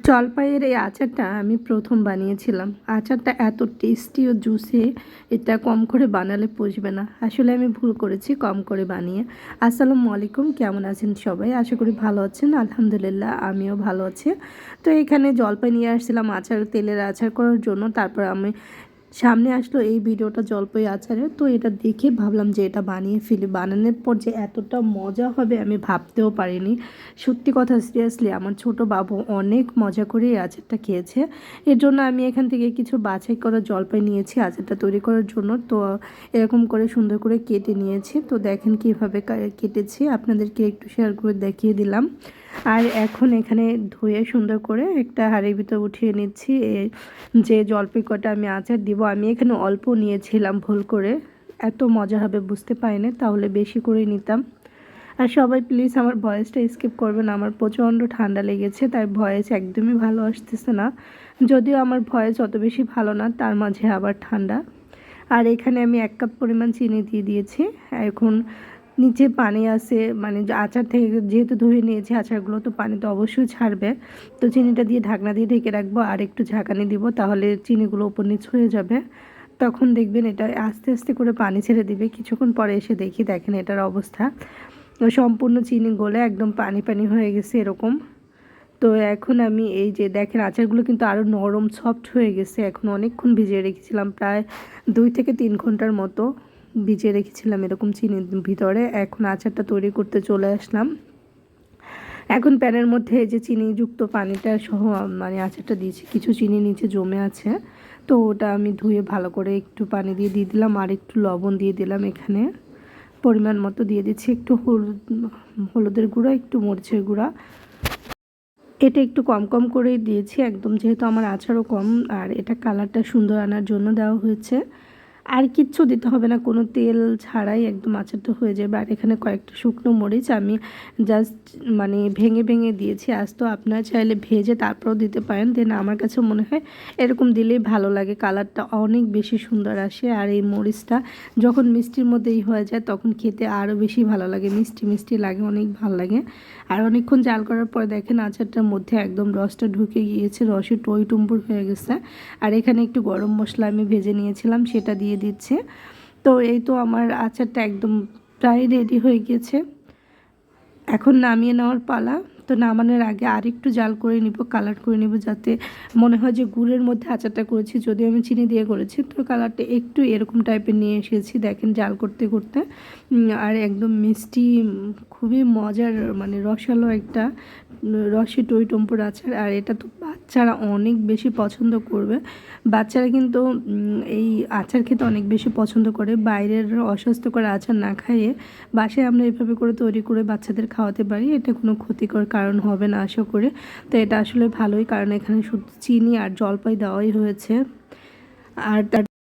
জলপাইয়ের এই আচারটা আমি প্রথম বানিয়েছিলাম। আচারটা এত টেস্টি ও জুসি, এটা কম করে বানালে পুষবে না। আসলে আমি ভুল করেছি কম করে বানিয়ে। আসসালামু আলাইকুম, কেমন আছেন সবাই? আশা করি ভালো আছেন। আলহামদুলিল্লাহ আমিও ভালো আছি। তো এখানে জলপাই নিয়ে আসছিলাম আচার, তেলের আচার করার জন্য। তারপর আমি সামনে আসলো এই ভিডিওটা জলপাই আচারের। তো এটা দেখে ভাবলাম যে এটা বানিয়ে ফেলি। বানানোর পর যে এতটা মজা হবে আমি ভাবতেও পারিনি। সত্যি কথা, সিরিয়াসলি আমার ছোট বাবু অনেক মজা করে এই আচারটা খেয়েছে। এর জন্য আমি এখান থেকে কিছু বাছাই করা জলপাই নিয়েছি আচারটা তৈরি করার জন্য। তো এরকম করে সুন্দর করে কেটে নিয়েছি। তো দেখেন কীভাবে কেটেছি, আপনাদেরকে একটু শেয়ার করে দেখিয়ে দিলাম। আর এখন এখানে ধুয়ে সুন্দর করে একটা হাঁড়ির ভিতর উঠিয়ে নিচ্ছি যে জলপাই কটা আমি আচার দিব। আমি এখানে অল্প নিয়েছিলাম ভুল করে, এত মজা হবে বুঝতে পারিনি, তাহলে বেশি করে নিতাম। আর সবাই প্লিজ আমার ভয়েসটা স্কিপ করবেন, আমার প্রচণ্ড ঠান্ডা লেগেছে, তাই ভয়েস একদমই ভালো আসতেছে না। যদিও আমার ভয়েস অত বেশি ভালো না, তার মাঝে আবার ঠান্ডা। আর এখানে আমি 1 কাপ পরিমাণ চিনি দিয়ে দিয়েছি। এখন নিচে পানি আছে, মানে আচার থেকে যেহেতু ধুয়ে নিয়েছি আচারগুলো, তো পানি তো অবশ্যই ছাড়বে। তো চিনিটা দিয়ে ঢাকনা দিয়ে ঢেকে রাখবো আর একটু ঝাঁকানি দিব, তাহলে চিনিগুলো উপর নিচ হয়ে যাবে। তখন দেখবেন এটা আস্তে আস্তে করে পানি ছেড়ে দিবে। কিছুক্ষণ পরে এসে দেখেন এটার অবস্থা সম্পূর্ণ চিনি গলে একদম পানি পানি হয়ে গেছে এরকম। তো এখন আমি এই যে দেখেন আচারগুলো কিন্তু আরও নরম সফট হয়ে গেছে। এখন অনেকক্ষণ ভিজিয়ে রেখেছিলাম, প্রায় 2 থেকে 3 ঘন্টার মতো ভিজিয়ে রেখেছিলাম এরকম চিনির ভিতরে। এখন আচারটা তৈরি করতে চলে আসলাম। এখন প্যানের মধ্যে এই যে চিনিযুক্ত পানিটা সহ মানে আচারটা দিয়েছি, কিছু চিনি নিচে জমে আছে। তো ওটা আমি ধুয়ে ভালো করে একটু পানি দিয়ে দিলাম আর একটু লবণ দিয়ে দিলাম। এখানে পরিমাণ মতো দিয়ে দিচ্ছি একটু হলুদের গুঁড়া, একটু মরিচের গুঁড়া। এটা একটু কম কম করেই দিয়েছি একদম, যেহেতু আমার আচারও কম। আর এটা কালারটা সুন্দর আনার জন্য দেওয়া হয়েছে। আর কিচ্ছু দিতে হবে না, কোনো তেল ছাড়াই একদম আচারটা হয়ে যাবে। আর এখানে কয়েকটা শুকনো মরিচ আমি জাস্ট মানে ভেঙে ভেঙে দিয়েছি। আজ তো আপনারা চাইলে ভেজে তারপরেও দিতে পারেন, দেন আমার কাছে মনে হয় এরকম দিলেই ভালো লাগে, কালারটা অনেক বেশি সুন্দর আসে। আর এই মরিচটা যখন মিষ্টির মধ্যেই হয়ে যায় তখন খেতে আরও বেশি ভালো লাগে, মিষ্টি মিষ্টি লাগে, অনেক ভালো লাগে। আর অনেকক্ষণ জাল করার পর দেখেন আচারটার মধ্যে একদম রসটা ঢুকে গিয়েছে, রসে টই টুম্বুর হয়ে গেছে। আর এখানে একটু গরম মশলা আমি ভেজে নিয়েছিলাম, সেটা দিয়ে দিচ্ছে। তো এই তো আমার আচারটা একদম প্রায় রেডি হয়ে গেছে। এখন নামিয়ে নেওয়ার পালা। তো নামানোর আগে আরেকটু জাল করে নিব, কালার করে নিব, যাতে মনে হয় যে গুড়ের মধ্যে আচারটা করেছি, যদিও আমি চিনি দিয়ে করেছি। তো কালারটা একটু এরকম টাইপের নিয়ে এসেছি দেখেন জাল করতে করতে। আর একদম মিষ্টি, খুবই মজার, মানে রসালো একটা রসে টই টম্পুর আচার। আর এটা তো বাচ্চারা অনেক বেশি পছন্দ করবে। বাচ্চারা কিন্তু এই আচার খেতে অনেক বেশি পছন্দ করে। বাইরের অস্বাস্থ্যকর আচার না খাইয়ে বাসায় আমরা এভাবে করে তৈরি করে বাচ্চাদের খাওয়াতে পারি, এটা কোনো ক্ষতিকর কারণ হবে না আশা করি। তো এটা আসলে ভালোই, কারণ এখানে শুধু চিনি আর জলপাই দেওয়াই হয়েছে। আর তার